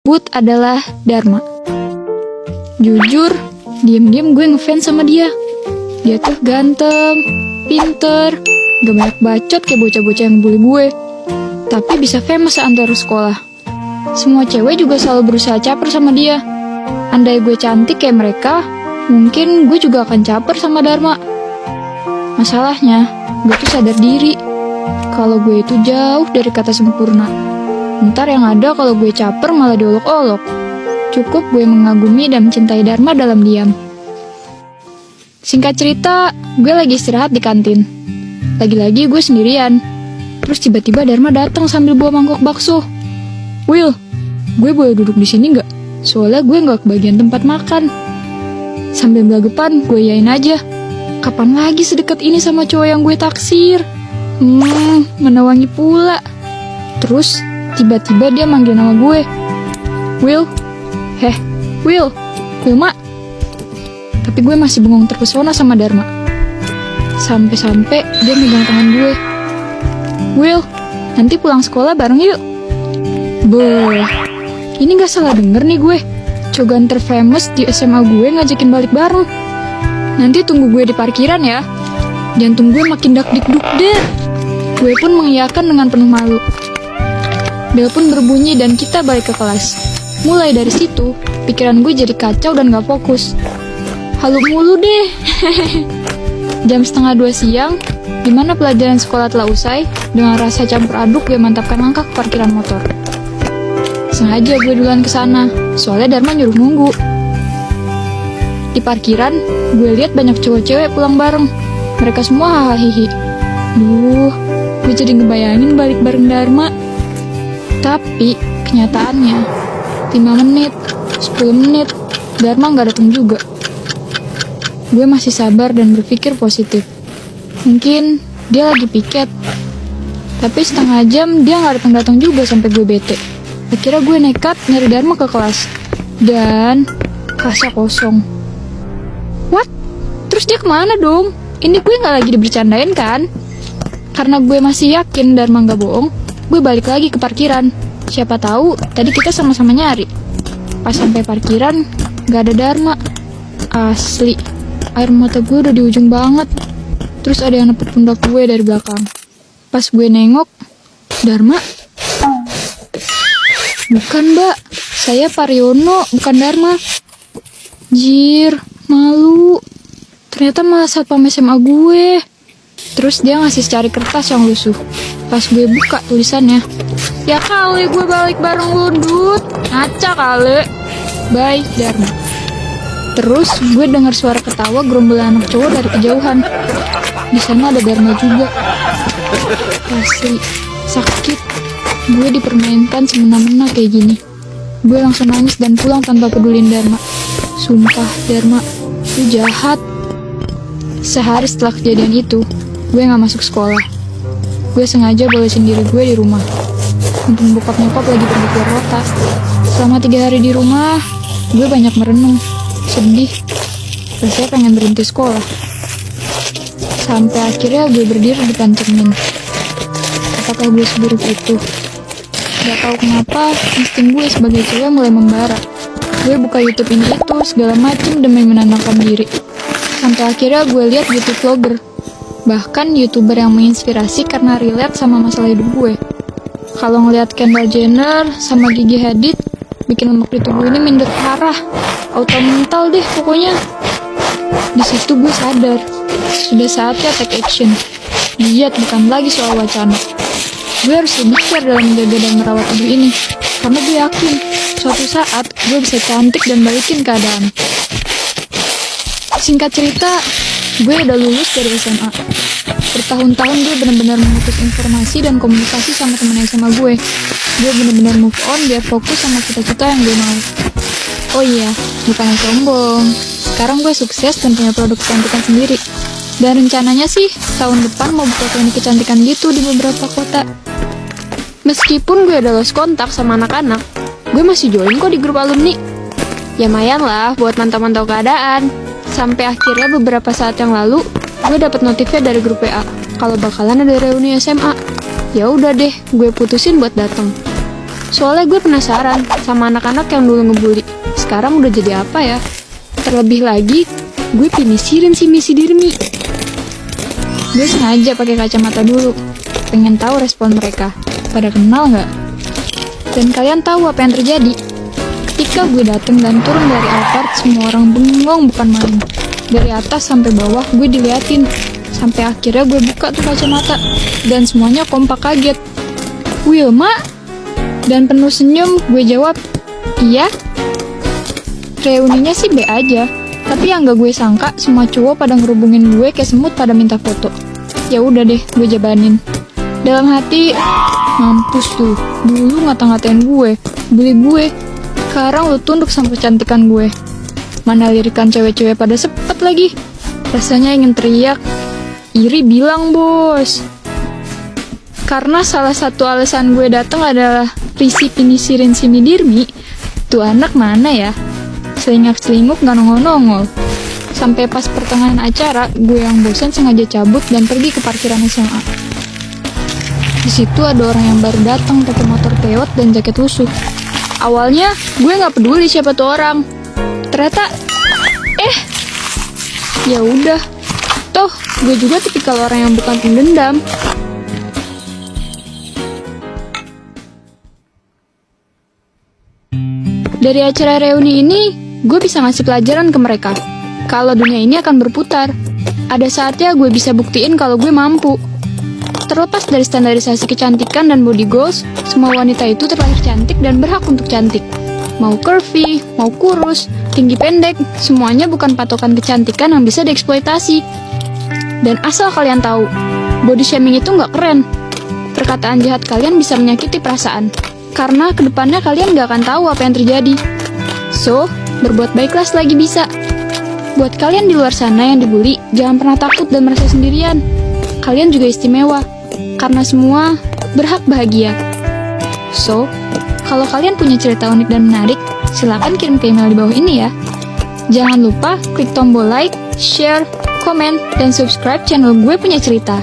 tersebut adalah Dharma. Jujur, diam-diam gue ngefans sama dia. Dia tuh ganteng, pinter, gak banyak bacot kayak bocah-bocah yang bully gue. Tapi bisa famous antar sekolah. Semua cewek juga selalu berusaha caper sama dia. Andai gue cantik kayak mereka, mungkin gue juga akan caper sama Dharma. Masalahnya, gue tuh sadar diri kalau gue itu jauh dari kata sempurna. Ntar yang ada kalau gue caper malah diolok-olok. Cukup gue mengagumi dan mencintai Dharma dalam diam. Singkat cerita, gue lagi istirahat di kantin. Lagi-lagi gue sendirian. Terus tiba-tiba Dharma datang sambil bawa mangkok bakso. Will, gue boleh duduk di sini nggak? Soalnya gue nggak kebagian tempat makan. Sambil belagapan, gue yain aja. Kapan lagi sedekat ini sama cowok yang gue taksir? Menawangi pula. Terus tiba-tiba dia manggil nama gue. Will, Will, Wilma. Tapi gue masih bengong terpesona sama Dharma. Sampai-sampai dia megang tangan gue. Will, nanti pulang sekolah bareng yuk. Boh, ini gak salah denger nih gue. Cogan terfamous di SMA gue ngajakin balik bareng. Nanti tunggu gue di parkiran ya. Jantung gue makin dak-dik-duk deh. Gue pun mengiyakan dengan penuh malu. Bel pun berbunyi dan kita balik ke kelas. Mulai dari situ, pikiran gue jadi kacau dan gak fokus. Halu mulu deh. Jam 1:30 siang, dimana pelajaran sekolah telah usai, dengan rasa campur aduk gue mantapkan langkah ke parkiran motor. Sengaja gue duluan ke sana, soalnya Dharma nyuruh nunggu. Di parkiran, gue lihat banyak cowok-cewek pulang bareng. Mereka semua hahaha. Duh, gue jadi ngebayangin balik bareng Dharma. Tapi, kenyataannya, 5 menit, 10 menit, Dharma gak datang juga. Gue masih sabar dan berpikir positif. Mungkin dia lagi piket. Tapi setengah jam dia gak datang-datang juga sampai gue bete. Akhirnya gue nekat nyari Dharma ke kelas. Dan kelasnya kosong. What? Terus dia kemana dong? Ini gue gak lagi dibercandain kan? Karena gue masih yakin Dharma gak bohong, gue balik lagi ke parkiran. Siapa tahu tadi kita sama-sama nyari. Pas sampai parkiran, gak ada Dharma. Asli, air mata gue udah di ujung banget. Terus ada yang nepuk pundak gue dari belakang. Pas gue nengok, Dharma. Bukan mbak, saya Pariono, bukan Dharma. Jir, malu. Ternyata malah satpam SMA gue. Terus dia ngasih secari kertas yang lusuh. Pas gue buka tulisannya, ya kali gue balik bareng lu, Dut. Ngaca kali. Bye, Dharma. Terus gue dengar suara ketawa gerombolan anak cowok dari kejauhan. Di sana ada Dharma juga. Asli, sakit. Gue dipermainkan semena-mena kayak gini. Gue langsung nangis dan pulang tanpa pedulin Dharma. Sumpah, Dharma, lu jahat. Sehari setelah kejadian itu, gue gak masuk sekolah. Gue sengaja bolesin diri gue di rumah. Mumpung bokap nyokap lagi pergi keluar kota. Selama 3 hari di rumah, gue banyak merenung, sedih. Rasanya pengen berhenti sekolah. Sampai akhirnya gue berdiri di depan cermin. Apakah gue seburuk itu? Gak tahu kenapa, insting gue sebagai cewek mulai membara. Gue buka YouTube ini itu segala macem demi menenangkan diri. Sampai akhirnya gue lihat YouTube vlogger. Bahkan YouTuber yang menginspirasi karena relate sama masalah hidup gue. Kalau ngeliat Kendall Jenner sama Gigi Hadid, bikin lemak di tubuh ini minder parah. Auto mental deh pokoknya. Di situ gue sadar, sudah saatnya take action. Diet bukan lagi soal wacana. Gue harus lebih care dalam menjaga dan merawat tubuh ini. Karena gue yakin, suatu saat gue bisa cantik dan balikin keadaan. Singkat cerita, gue udah lulus dari SMA. Bertahun-tahun gue benar-benar memutus informasi dan komunikasi sama temen SMA gue. Gue benar-benar move on biar fokus sama cita-cita yang gue mau. Oh iya, bukannya sombong. Sekarang gue sukses dan punya produk kecantikan sendiri. Dan rencananya sih, tahun depan mau buka klinik kecantikan gitu di beberapa kota. Meskipun gue udah lost kontak sama anak-anak, gue masih join kok di grup alumni. Ya lumayan lah buat mantau-mantau keadaan. Sampai akhirnya beberapa saat yang lalu, gue dapet notifnya dari grup WA kalau bakalan ada reuni SMA. Ya udah deh, gue putusin buat datang. Soalnya gue penasaran sama anak-anak yang dulu ngebully. Sekarang udah jadi apa ya? Terlebih lagi, gue penisirin si Missy Dirmi. Gue sengaja pakai kacamata dulu, pengen tahu respon mereka. Pada kenal nggak? Dan kalian tahu apa yang terjadi? Ketika gue dateng dan turun dari apart, semua orang bengong bukan main. Dari atas sampai bawah gue diliatin. Sampai akhirnya gue buka tuh kacamata. Dan semuanya kompak kaget. Wilma? Dan penuh senyum gue jawab, iya. Reuninya sih B aja. Tapi yang gak gue sangka, semua cowok pada ngerubungin gue kayak semut pada minta foto. Ya udah deh, gue jabanin. Dalam hati, mampus tuh. Dulu ngata-ngatain gue, bully gue. Sekarang lu tunduk sama kecantikan gue. Mana lirikan cewek-cewek pada sepet lagi. Rasanya ingin teriak. Iri bilang, bos. Karena salah satu alasan gue datang adalah Prisi penisirin si Dirmi. Tuh anak mana ya? Selingak-selinguk gak nongol-nongol. Sampai pas pertengahan acara, gue yang bosan sengaja cabut dan pergi ke parkiran SMA. Di situ ada orang yang baru datang pakai motor peot dan jaket lusuh. Awalnya gue nggak peduli siapa tuh orang. Ternyata, ya udah. Toh gue juga tipikal orang yang bukan pendendam. Dari acara reuni ini, gue bisa ngasih pelajaran ke mereka. Kalau dunia ini akan berputar, ada saatnya gue bisa buktiin kalau gue mampu. Terlepas dari standarisasi kecantikan dan body goals, semua wanita itu terlahir cantik dan berhak untuk cantik. Mau curvy, mau kurus, tinggi pendek, semuanya bukan patokan kecantikan yang bisa dieksploitasi. Dan asal kalian tahu, body shaming itu nggak keren. Perkataan jahat kalian bisa menyakiti perasaan. Karena kedepannya kalian gak akan tahu apa yang terjadi. So, berbuat baiklah selagi bisa. Buat kalian di luar sana yang dibully, jangan pernah takut dan merasa sendirian. Kalian juga istimewa, karena semua berhak bahagia. So, kalau kalian punya cerita unik dan menarik, silakan kirim ke email di bawah ini ya. Jangan lupa klik tombol like, share, komen, dan subscribe channel Gue Punya Cerita.